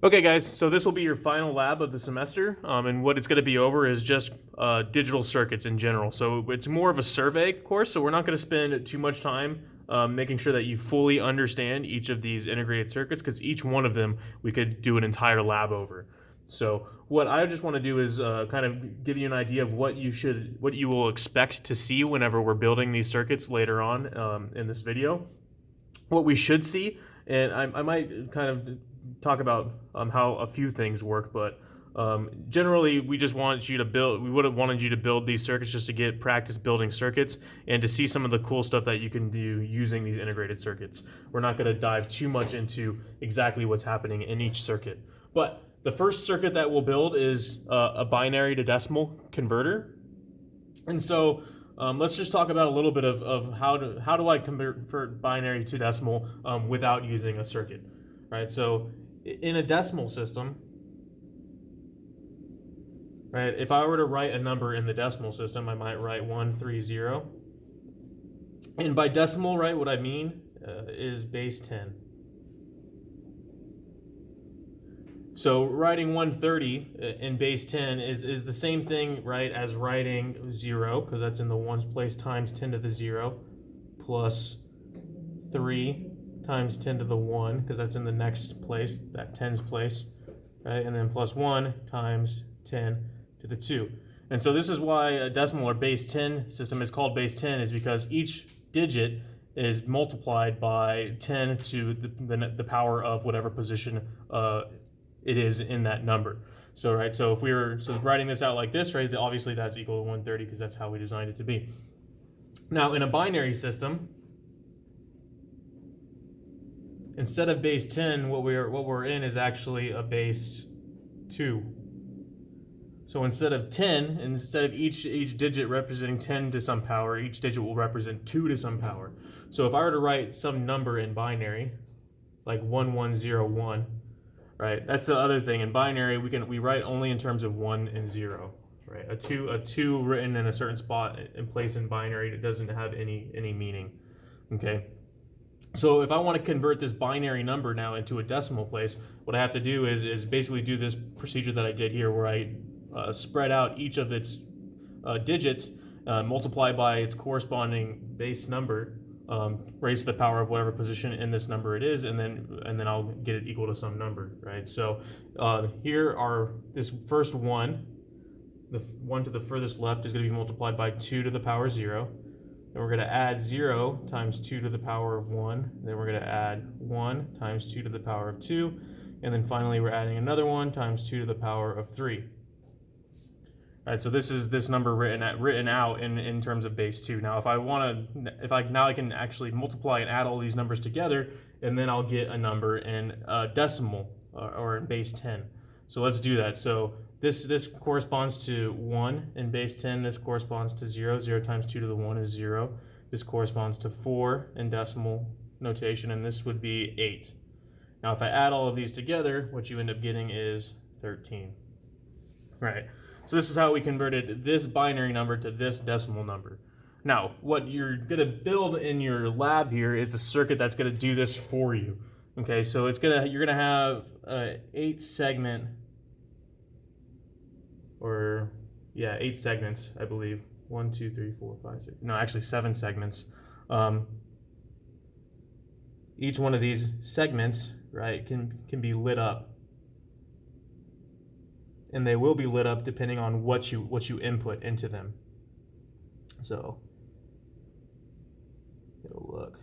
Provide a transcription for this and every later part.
Okay, guys, so this will be your final lab of the semester, and what it's going to be over is just digital circuits in general. So it's more of a survey course, so we're not going to spend too much time making sure that you fully understand each of these integrated circuits, because each one of them we could do an entire lab over. So what I just want to do is kind of give you an idea of what you will expect to see whenever we're building these circuits later on in this video. What we should see, and I might kind of talk about how a few things work, but generally we just want you to build. We would have wanted you to build these circuits just to get practice building circuits and to see some of the cool stuff that you can do using these integrated circuits. We're not going to dive too much into exactly what's happening in each circuit, but the first circuit that we'll build is a binary to decimal converter, and so let's just talk about a little bit of how do I convert binary to decimal without using a circuit, right? So in a decimal system, right, if I were to write a number in the decimal system, I might write 130. And by decimal, right, what I mean is base 10. So writing 130 in base 10 is the same thing, right, as writing 0, because that's in the ones place, times 10 to the 0, plus 3 times 10 to the 1, because that's in the next place, that tens place, right, and then plus 1 times 10 to the 2. And so this is why a decimal or base 10 system is called base 10, is because each digit is multiplied by 10 to the power of whatever position it is in that number. So right, so if we were writing this out like this, right, obviously that's equal to 130 because that's how we designed it to be. Now in a binary system, instead of base 10, what we're in is actually a base 2. So instead of 10, instead of each digit representing 10 to some power, each digit will represent 2 to some power. So if I were to write some number in binary, like 1101, right? That's the other thing. In binary, we write only in terms of 1 and 0, right? A two written in a certain spot in place in binary, it doesn't have any meaning. Okay. So if I want to convert this binary number now into a decimal place, what I have to do is basically do this procedure that I did here, where I spread out each of its digits, multiply by its corresponding base number, raised to the power of whatever position in this number it is, and then I'll get it equal to some number, right? So here are this first one, the one to the furthest left is going to be multiplied by 2 to the power 0. Then we're going to add 0 times 2 to the power of 1. Then we're going to add 1 times 2 to the power of 2. And then finally, we're adding another 1 times 2 to the power of 3. All right, so this is this number written out in terms of base 2. Now, now I can actually multiply and add all these numbers together, and then I'll get a number in decimal or in base 10. So let's do that. So this corresponds to 1 in base 10. This corresponds to 0. 0 times 2 to the 1 is 0. This corresponds to 4 in decimal notation, and this would be 8. Now, if I add all of these together, what you end up getting is 13. Right. So this is how we converted this binary number to this decimal number. Now, what you're going to build in your lab here is a circuit that's going to do this for you. Okay, so you're going to have 8 segments, I believe. 1, 2, 3, 4, 5, 6. No, actually 7 segments. Each one of these segments, right, can be lit up. And they will be lit up depending on what you input into them. So, it'll look.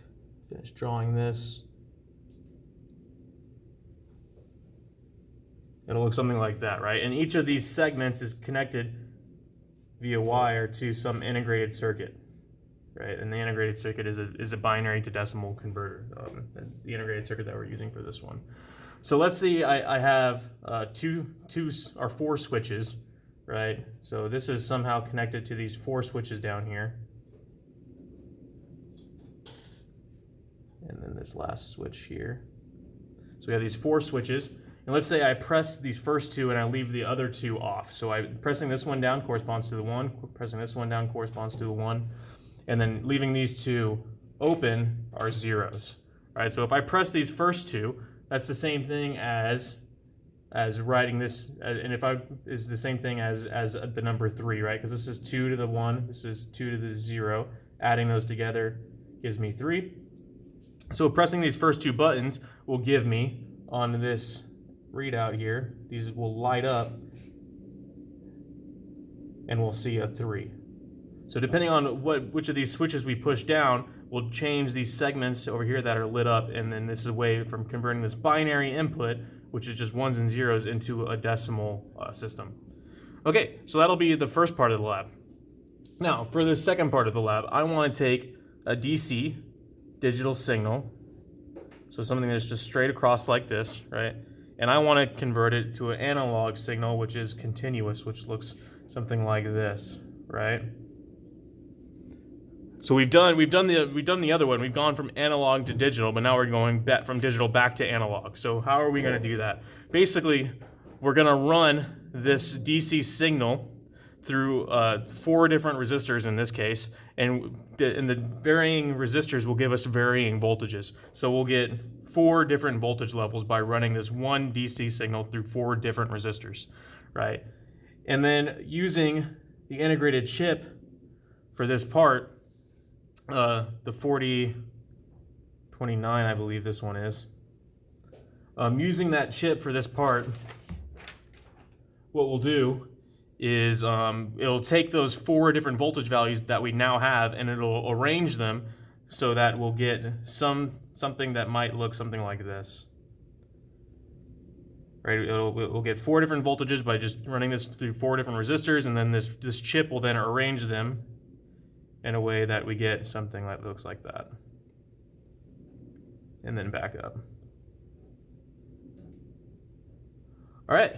Finish drawing this. It'll look something like that, right? And each of these segments is connected via wire to some integrated circuit, right? And the integrated circuit is a binary to decimal converter, the integrated circuit that we're using for this one. So let's see, I have 4 switches, right? So this is somehow connected to these 4 switches down here. And then this last switch here. So we have these 4 switches. And let's say I press these first 2 and I leave the other 2 off. So pressing this one down corresponds to the 1, pressing this one down corresponds to the 1, and then leaving these 2 open are zeros. All right, so if I press these first 2, that's the same thing as as writing this, and if I is the same thing as the number 3, right? Because this is 2 to the 1, this is 2 to the 0. Adding those together gives me 3. So pressing these first 2 buttons will give me, on this readout here, these will light up, and we'll see a 3. So depending on which of these switches we push down, we'll change these segments over here that are lit up, and then this is a way from converting this binary input, which is just ones and zeros, into a decimal system. Okay, so that'll be the first part of the lab. Now, for the second part of the lab, I want to take a DC, digital signal, so something that's just straight across like this, right? And I want to convert it to an analog signal, which is continuous, which looks something like this, right? So we've done the other one. We've gone from analog to digital, but now we're going back from digital back to analog. So how are we going to do that? Basically, we're going to run this DC signal through 4 different resistors in this case, and the varying resistors will give us varying voltages. So we'll get 4 different voltage levels by running this one DC signal through 4 different resistors, right? And then using the integrated chip for this part, the 4029, I believe this one is. Using that chip for this part, what we'll do is it'll take those 4 different voltage values that we now have, and it'll arrange them so that we'll get something that might look something like this. Right? We'll get 4 different voltages by just running this through 4 different resistors, and then this chip will then arrange them in a way that we get something that looks like that. And then back up. All right.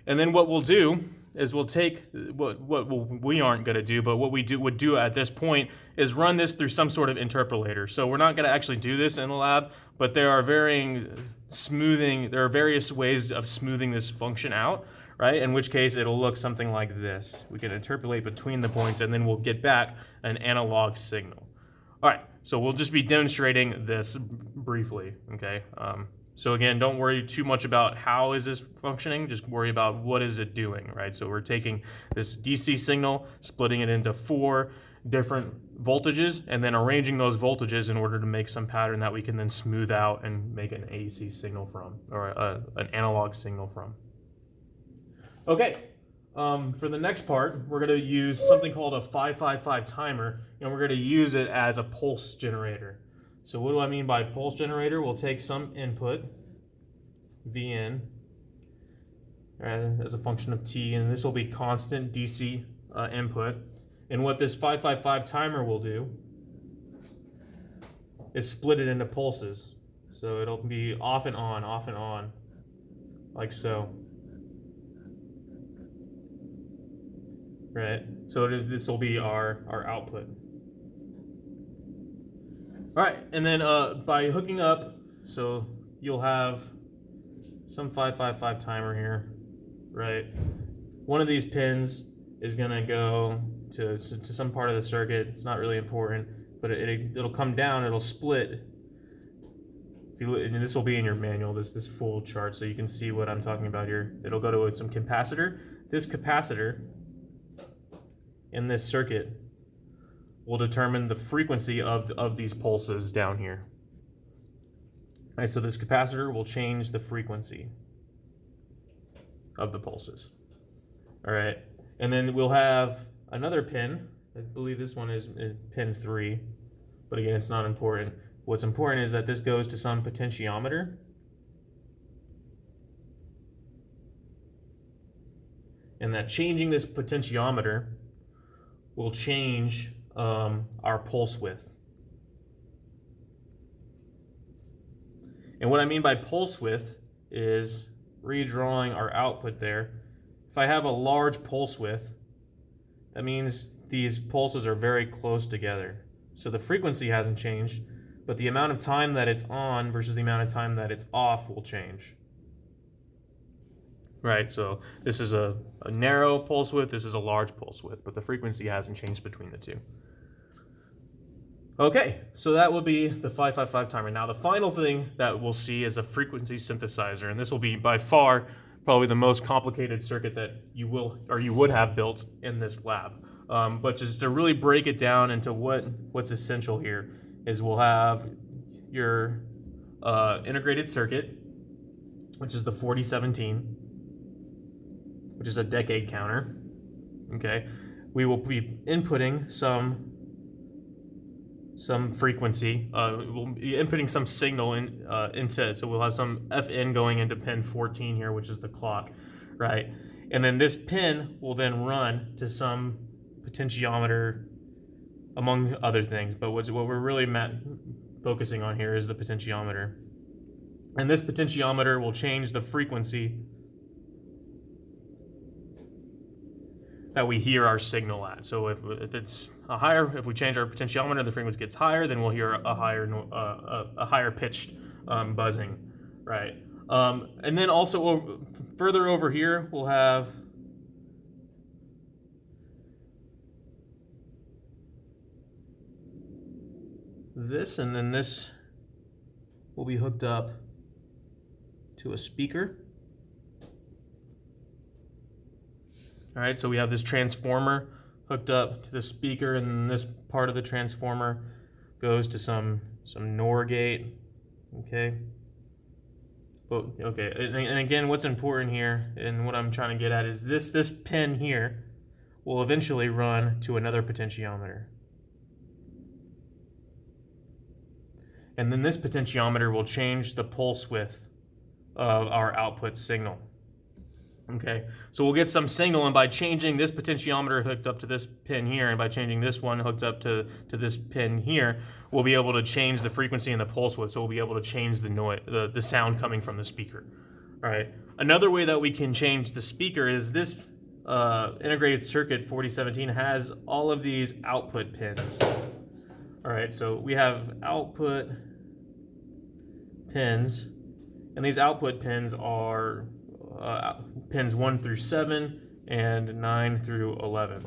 And then what we'll do is we'll take what we aren't going to do, but what we would do at this point is run this through some sort of interpolator. So we're not going to actually do this in the lab, but there are various ways of smoothing this function out, right? In which case it'll look something like this. We can interpolate between the points, and then we'll get back an analog signal. All right, so we'll just be demonstrating this briefly, okay? So again, don't worry too much about how is this functioning, just worry about what is it doing, right? So we're taking this DC signal, splitting it into 4 different voltages, and then arranging those voltages in order to make some pattern that we can then smooth out and make an AC signal from, or an analog signal from. Okay, for the next part, we're going to use something called a 555 timer, and we're going to use it as a pulse generator. So what do I mean by pulse generator? We'll take some input, Vn, as a function of t, and this will be constant DC input. And what this 555 timer will do is split it into pulses. So it'll be off and on, like so. Right? So this will be our output. All right, and then by hooking up, so you'll have some 555 timer here, right? One of these pins is gonna go to some part of the circuit. It's not really important, but it'll come down, it'll split. And this will be in your manual, this full chart, so you can see what I'm talking about here. It'll go to some capacitor. This capacitor in this circuit will determine the frequency of these pulses down here. All right, so this capacitor will change the frequency of the pulses. All right, and then we'll have another pin. I believe this one is pin 3, but again, it's not important. What's important is that this goes to some potentiometer. And that changing this potentiometer will change our pulse width. And what I mean by pulse width is redrawing our output there. If I have a large pulse width, that means these pulses are very close together. So the frequency hasn't changed, but the amount of time that it's on versus the amount of time that it's off will change. Right, so this is a narrow pulse width, this is a large pulse width, but the frequency hasn't changed between the two. Okay, so that will be the 555 timer. Now the final thing that we'll see is a frequency synthesizer, and this will be by far probably the most complicated circuit that you will or you would have built in this lab. But just to really break it down into what's essential here is we'll have your integrated circuit, which is the 4017, which is a decade counter. Okay, we will be inputting some frequency. We'll be inputting some signal into it. So we'll have some FN going into pin 14 here, which is the clock, right? And then this pin will then run to some potentiometer, among other things. But what we're really focusing on here is the potentiometer. And this potentiometer will change the frequency that we hear our signal at. So if it's if we change our potentiometer, the frequency gets higher, then we'll hear a higher pitched buzzing, right? And then also further over here, we'll have this, and then this will be hooked up to a speaker. All right, so we have this transformer hooked up to the speaker, and this part of the transformer goes to some NOR gate. Okay. But okay, and again, what's important here, and what I'm trying to get at is this pin here will eventually run to another potentiometer. And then this potentiometer will change the pulse width of our output signal. Okay, so we'll get some signal, and by changing this potentiometer hooked up to this pin here, and by changing this one hooked up to this pin here, we'll be able to change the frequency and the pulse width, so we'll be able to change the noise, the sound coming from the speaker. All right, another way that we can change the speaker is this integrated circuit 4017 has all of these output pins. All right, so we have output pins, and these output pins are pins 1 through 7 and 9 through 11.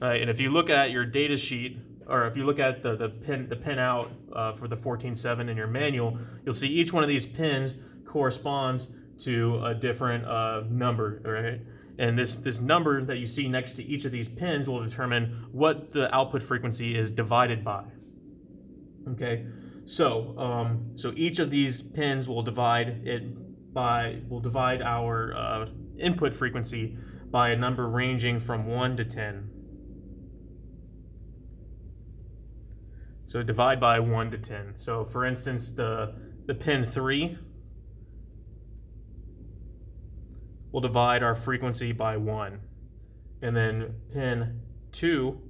And if you look at your data sheet, or if you look at the pin out for the 14.7 in your manual, you'll see each one of these pins corresponds to a different number, right? And this number that you see next to each of these pins will determine what the output frequency is divided by. Okay, so so each of these pins will divide our input frequency by a number ranging from 1 to 10. So divide by 1 to 10. So for instance, the pin 3 will divide our frequency by 1. And then pin 2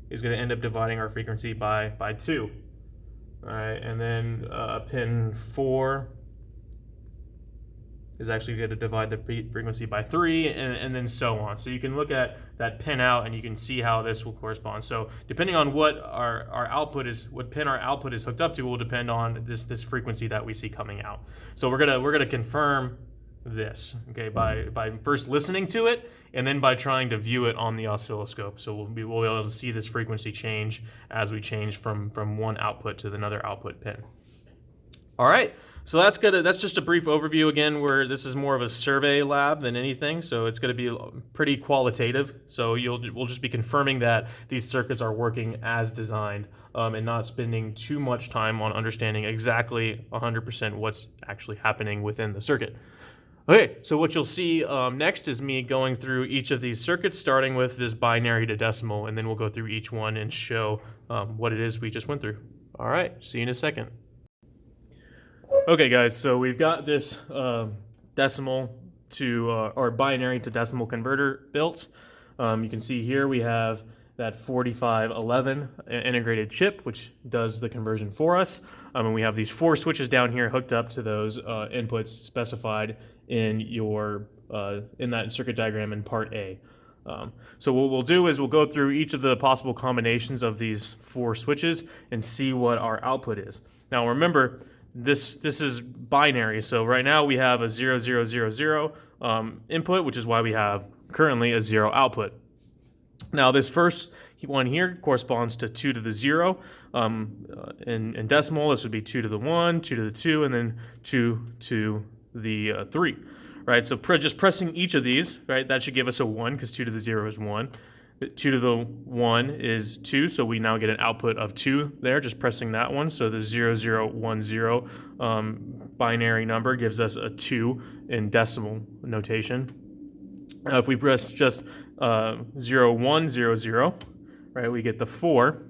is going to end up dividing our frequency by 2. All right, and then pin 4 is actually going to divide the frequency by 3, and then so on. So you can look at that pin out, and you can see how this will correspond. So depending on what our output is, what pin our output is hooked up to, will depend on this frequency that we see coming out. So we're gonna confirm this, okay, by first listening to it, and then by trying to view it on the oscilloscope. So we'll be able to see this frequency change as we change from one output to another output pin. All right. So that's just a brief overview again, where this is more of a survey lab than anything. So it's going to be pretty qualitative. So we'll just be confirming that these circuits are working as designed, and not spending too much time on understanding exactly 100% what's actually happening within the circuit. Okay, so what you'll see next is me going through each of these circuits, starting with this binary to decimal, and then we'll go through each one and show what it is we just went through. All right, see you in a second. Okay guys, so we've got this decimal to, or binary to decimal converter built. You can see here we have that 4511 integrated chip, which does the conversion for us. And we have these 4 switches down here hooked up to those inputs specified in your in that circuit diagram in part A. So what we'll do is we'll go through each of the possible combinations of these 4 switches and see what our output is. Now remember, this is binary, so right now we have a 0, 0, 0, 0 input, which is why we have currently a 0 output. Now this first one here corresponds to 2 to the 0. In decimal, this would be 2 to the 1, 2 to the 2, and then 2 to the 3. right? So just pressing each of these, right, that should give us a 1 because 2 to the 0 is 1. 2 to the 1 is 2, so we now get an output of 2 there, just pressing that one. So the 0010 binary number gives us a 2 in decimal notation. If we press just 0100, right, we get the 4,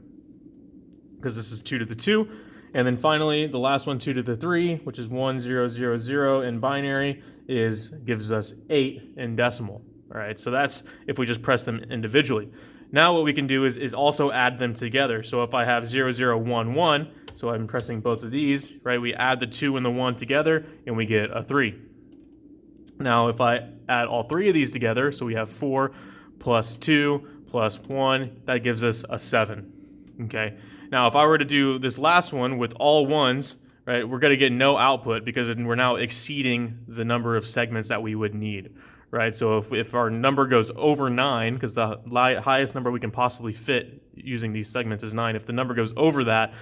because this is 2 to the 2. And then finally, the last one, 2 to the 3, which is 1000 in binary, gives us 8 in decimal. All right, so that's if we just press them individually. Now what we can do is also add them together. So if I have 0011, so I'm pressing both of these, right, we add the 2 and the 1 together, and we get a 3. Now if I add all 3 of these together, so we have 4 plus 2 plus 1, that gives us a 7. Okay. Now if I were to do this last one with all ones, right, we're going to get no output because we're now exceeding the number of segments that we would need. Right, so if our number goes over 9, because the highest number we can possibly fit using these segments is 9, if the number goes over that,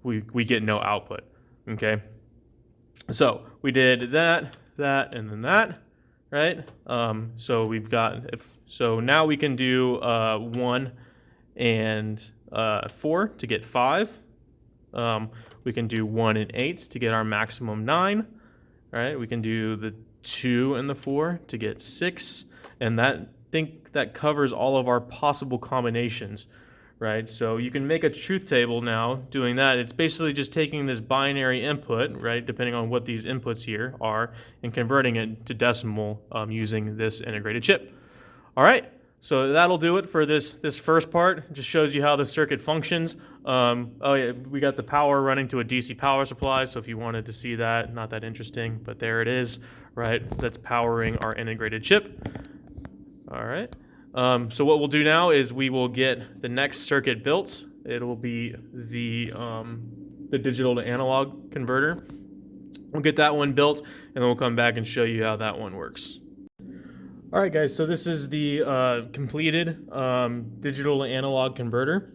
we get no output. Okay, so we did that, and then that, right? So we've got so now we can do 1 and 4 to get 5. We can do 1 and 8 to get our maximum 9. Right, we can do the 2 and the 4 to get 6, and that covers all of our possible combinations, right? So you can make a truth table now doing that. It's basically just taking this binary input, right, depending on what these inputs here are, and converting it to decimal using this integrated chip. All right, so that'll do it for this first part. It just shows you how the circuit functions. Oh yeah, we got the power running to a DC power supply, so if you wanted to see that, not that interesting, but there it is, right? That's powering our integrated chip. All right. So what we'll do now is we will get the next circuit built. It will be the digital to analog converter. We'll get that one built, and then we'll come back and show you how that one works. All right, guys, so this is the completed digital to analog converter.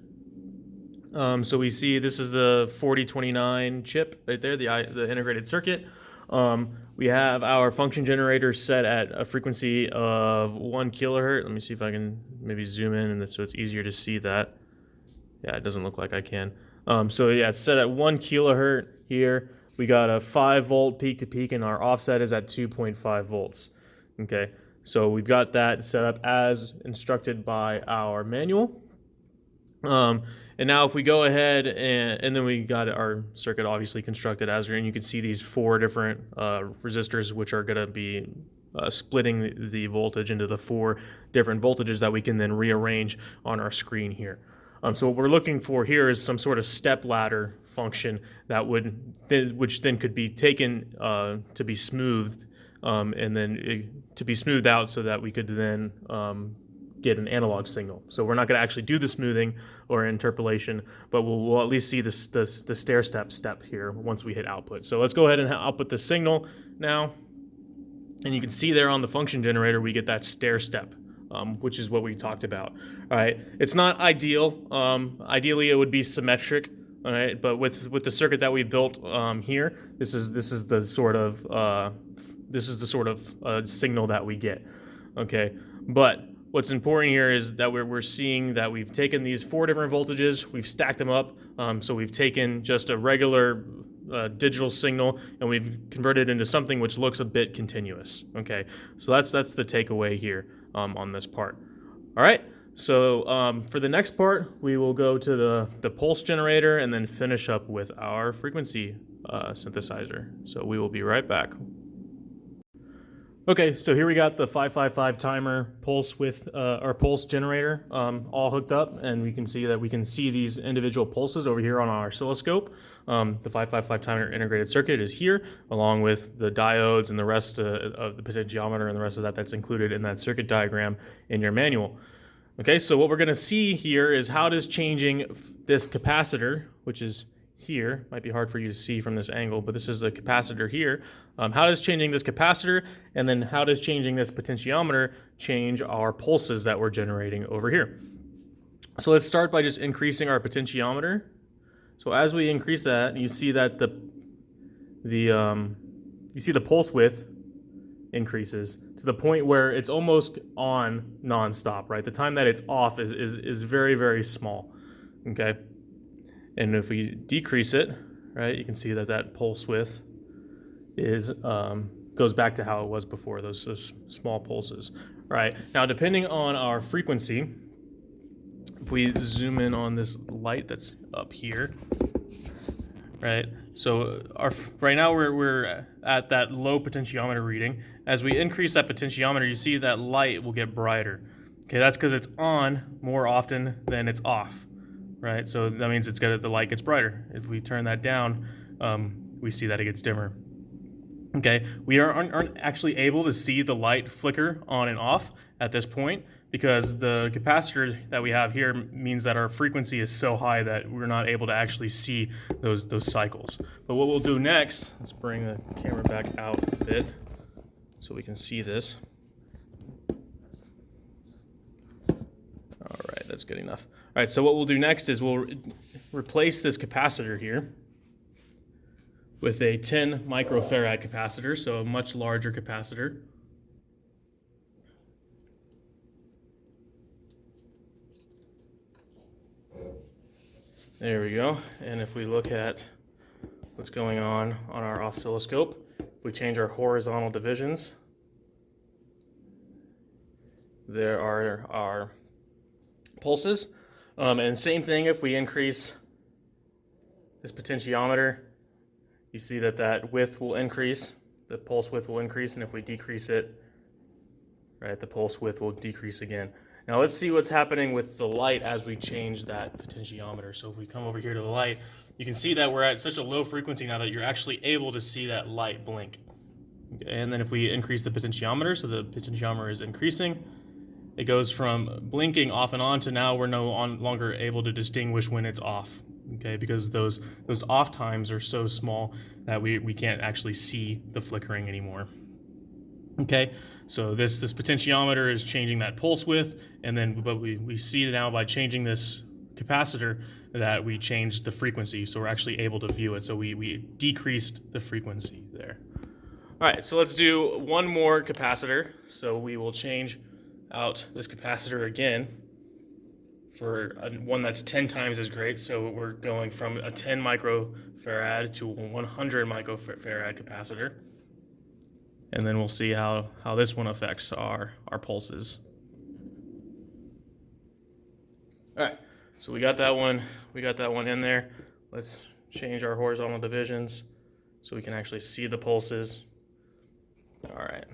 So we see this is the 4029 chip right there, the integrated circuit. We have our function generator set at a frequency of 1 kilohertz. Let me see if I can maybe zoom in so it's easier to see that. Yeah, it doesn't look like I can. So yeah, it's set at 1 kilohertz here. We got a 5 volt peak to peak, and our offset is at 2.5 volts. Okay, so we've got that set up as instructed by our manual. And now if we go ahead and then we got our circuit obviously constructed as, and you can see these 4 different resistors, which are going to be splitting the voltage into the 4 different voltages that we can then rearrange on our screen here. So what we're looking for here is some sort of step ladder function that which then could be taken to be smoothed, and then to be smoothed out so that we could then get an analog signal. So we're not going to actually do the smoothing or interpolation, but we'll at least see the stair step here once we hit output. So let's go ahead and output the signal now. And you can see there on the function generator, we get that stair step, which is what we talked about. All right, it's not ideal. Ideally, it would be symmetric. All right, but with the circuit that we built here, this is the sort of signal that we get. Okay, but what's important here is that we're seeing that we've taken these 4 different voltages, we've stacked them up. So we've taken just a regular digital signal and we've converted it into something which looks a bit continuous. Okay, so that's the takeaway here on this part. All right, so for the next part, we will go to the pulse generator and then finish up with our frequency synthesizer. So we will be right back. Okay, so here we got the 555 timer pulse with our pulse generator all hooked up, and we can see these individual pulses over here on our oscilloscope. The 555 timer integrated circuit is here, along with the diodes and the rest of the potentiometer and the rest of that's included in that circuit diagram in your manual. Okay, so what we're going to see here is how does changing this capacitor, which is here, might be hard for you to see from this angle, but this is the capacitor here. How does changing this capacitor and then how does changing this potentiometer change our pulses that we're generating over here? So let's start by just increasing our potentiometer. So as we increase that, you see that you see the pulse width increases to the point where it's almost on nonstop, right? The time that it's off is very, very small, okay? And if we decrease it, right, you can see that that pulse width is goes back to how it was before, those small pulses, right? Now, depending on our frequency, if we zoom in on this light that's up here, right? So right now we're at that low potentiometer reading. As we increase that potentiometer, you see that light will get brighter. Okay, that's because it's on more often than it's off, right? So that means the light gets brighter. If we turn that down, we see that it gets dimmer. Okay, we aren't actually able to see the light flicker on and off at this point because the capacitor that we have here means that our frequency is so high that we're not able to actually see those cycles. But what we'll do next, let's bring the camera back out a bit so we can see this. All right, that's good enough. All right, so what we'll do next is we'll replace this capacitor here with a 10 microfarad capacitor, so a much larger capacitor. There we go. And if we look at what's going on our oscilloscope, if we change our horizontal divisions, there are our pulses. And same thing if we increase this potentiometer, you see that that width will increase, the pulse width will increase, and if we decrease it, right, the pulse width will decrease again. Now let's see what's happening with the light as we change that potentiometer. So if we come over here to the light, you can see that we're at such a low frequency now that you're actually able to see that light blink. Okay, and then if we increase the potentiometer, so the potentiometer is increasing, it goes from blinking off and on to now we're no longer able to distinguish when it's off. Okay, because those off times are so small that we can't actually see the flickering anymore. Okay, so this potentiometer is changing that pulse width, and then but we see now by changing this capacitor that we changed the frequency, so we're actually able to view it. So we decreased the frequency there. All right, so let's do one more capacitor. So we will change out this capacitor again for one that's 10 times as great. So we're going from a 10 microfarad to a 100 microfarad capacitor. And then we'll see how this one affects our pulses. All right, so we got that one in there. Let's change our horizontal divisions so we can actually see the pulses. All right.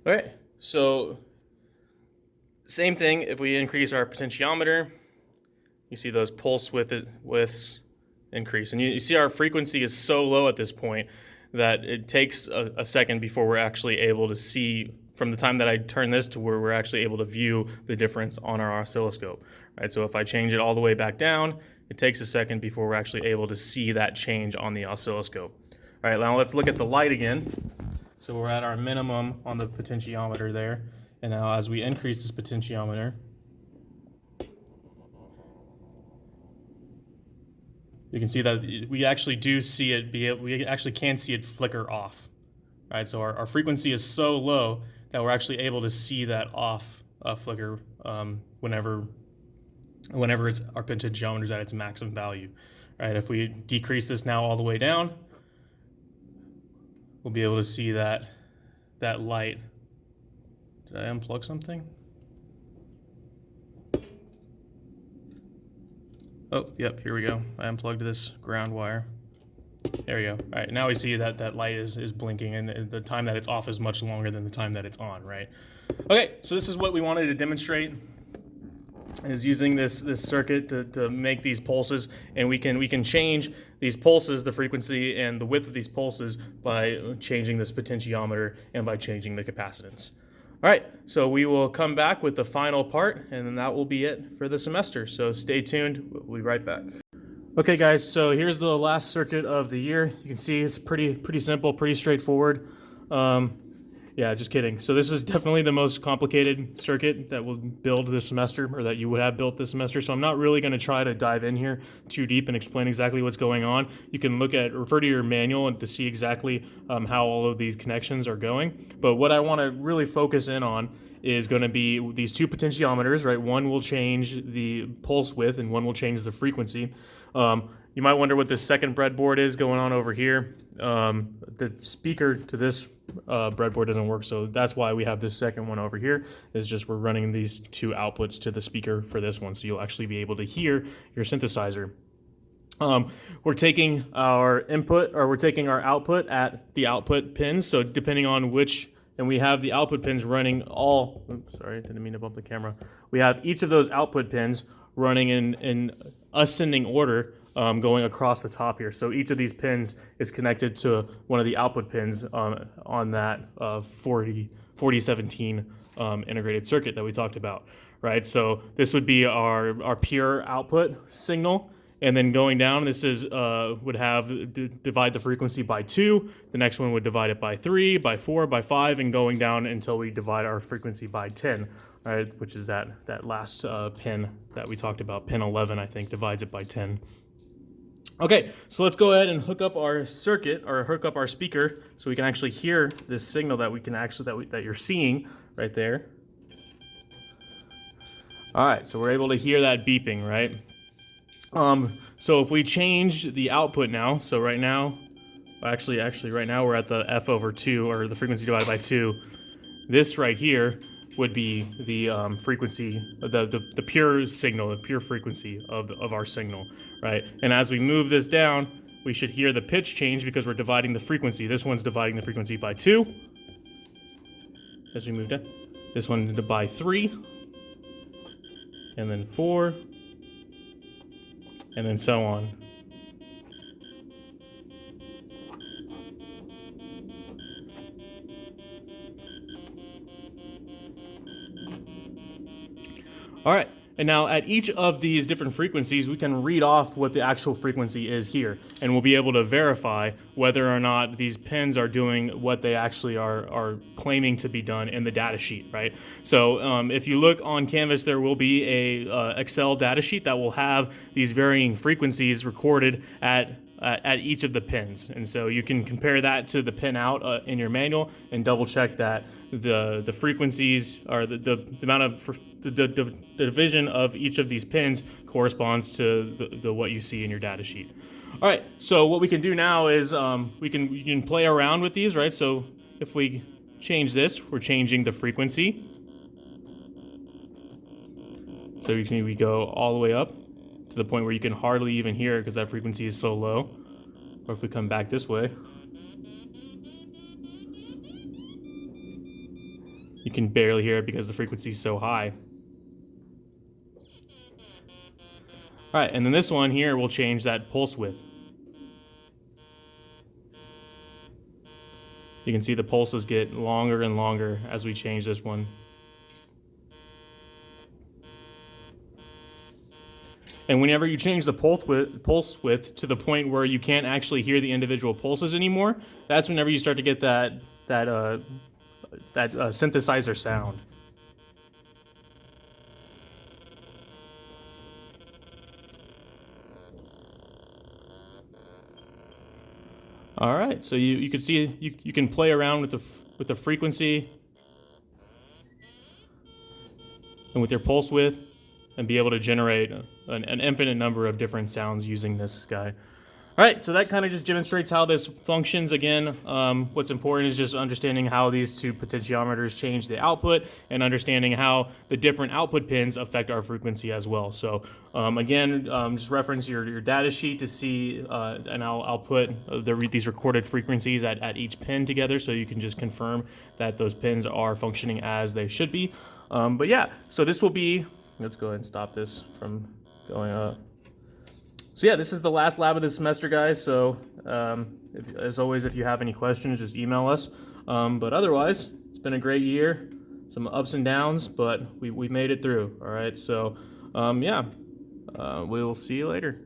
All right, so same thing, if we increase our potentiometer, you see those pulse widths increase. And you see our frequency is so low at this point that it takes a second before we're actually able to see, from the time that I turn this to where we're actually able to view the difference on our oscilloscope. Right? So if I change it all the way back down, it takes a second before we're actually able to see that change on the oscilloscope. All right, now let's look at the light again. So we're at our minimum on the potentiometer there. And now as we increase this potentiometer, you can see that we actually do see it we actually can see it flicker off. Right? So our frequency is so low that we're actually able to see that off flicker whenever it's our potentiometer is at its maximum value. Right? If we decrease this now all the way down, we'll be able to see that light. Did I unplug something? Oh, yep, here we go. I unplugged this ground wire. There we go. All right, now we see that light is blinking, and the time that it's off is much longer than the time that it's on, right? Okay, so this is what we wanted to demonstrate, is using this circuit to make these pulses, and we can change these pulses, the frequency and the width of these pulses, by changing this potentiometer and by changing the capacitance. All right, so we will come back with the final part, and then that will be it for the semester. So stay tuned. We'll be right back. Okay, guys, so here's the last circuit of the year. You can see it's pretty simple, pretty straightforward. Yeah, just kidding. So this is definitely the most complicated circuit that we'll build this semester, or that you would have built this semester. So I'm not really going to try to dive in here too deep and explain exactly what's going on. You can refer to your manual and to see exactly how all of these connections are going. But what I want to really focus in on is going to be these two potentiometers, right? One will change the pulse width and one will change the frequency. You might wonder what this second breadboard is going on over here. The speaker to this breadboard doesn't work, so that's why we have this second one over here. Is just we're running these two outputs to the speaker for this one, so you'll actually be able to hear your synthesizer. We're taking our input, or we're taking our output at the output pins, so depending on which, and we have the output pins running all, oops, sorry, didn't mean to bump the camera. We have each of those output pins running in ascending order, going across the top here. So each of these pins is connected to one of the output pins on that 4017 integrated circuit that we talked about, right? So this would be our pure output signal. And then going down, this is would have divide the frequency by 2. The next one would divide it by 3, by 4, by 5, and going down until we divide our frequency by 10, right? Which is that last pin that we talked about, pin 11, I think, divides it by 10. Okay, so let's go ahead and hook up our circuit, or hook up our speaker, so we can actually hear this signal that we can actually that you're seeing right there. All right, so we're able to hear that beeping, right? So if we change the output now, so right now, actually right now we're at the f over 2, or the frequency divided by 2. This right here would be the frequency, the pure signal, the pure frequency of our signal, right? And as we move this down, we should hear the pitch change because we're dividing the frequency. This one's dividing the frequency by 2. As we move down, this one by 3, and then 4, and then so on. All right, and now at each of these different frequencies, we can read off what the actual frequency is here, and we'll be able to verify whether or not these pins are doing what they actually are claiming to be done in the data sheet, right? So if you look on Canvas, there will be a Excel data sheet that will have these varying frequencies recorded at each of the pins, and so you can compare that to the pin out in your manual and double check that the frequencies, or the amount of the division of each of these pins corresponds to the what you see in your data sheet. All right, so what we can do now is we can play around with these, right? So if we change this, we're changing the frequency. So you can see we go all the way up to the point where you can hardly even hear it because that frequency is so low. Or if we come back this way, you can barely hear it because the frequency is so high. All right, and then this one here will change that pulse width. You can see the pulses get longer and longer as we change this one. And whenever you change the pulse width to the point where you can't actually hear the individual pulses anymore, that's whenever you start to get that synthesizer sound. All right, so you can see you can play around with the frequency and with your pulse width, and be able to generate an infinite number of different sounds using this guy. All right, so that kind of just demonstrates how this functions. Again, what's important is just understanding how these two potentiometers change the output, and understanding how the different output pins affect our frequency as well. So again, just reference your data sheet to see, and I'll put these recorded frequencies at each pin together, so you can just confirm that those pins are functioning as they should be. But yeah, so this will be, let's go ahead and stop this from going up. So yeah, this is the last lab of the semester, guys. So as always, if you have any questions, just email us. But otherwise, it's been a great year. Some ups and downs, but we made it through. All right, so yeah, we will see you later.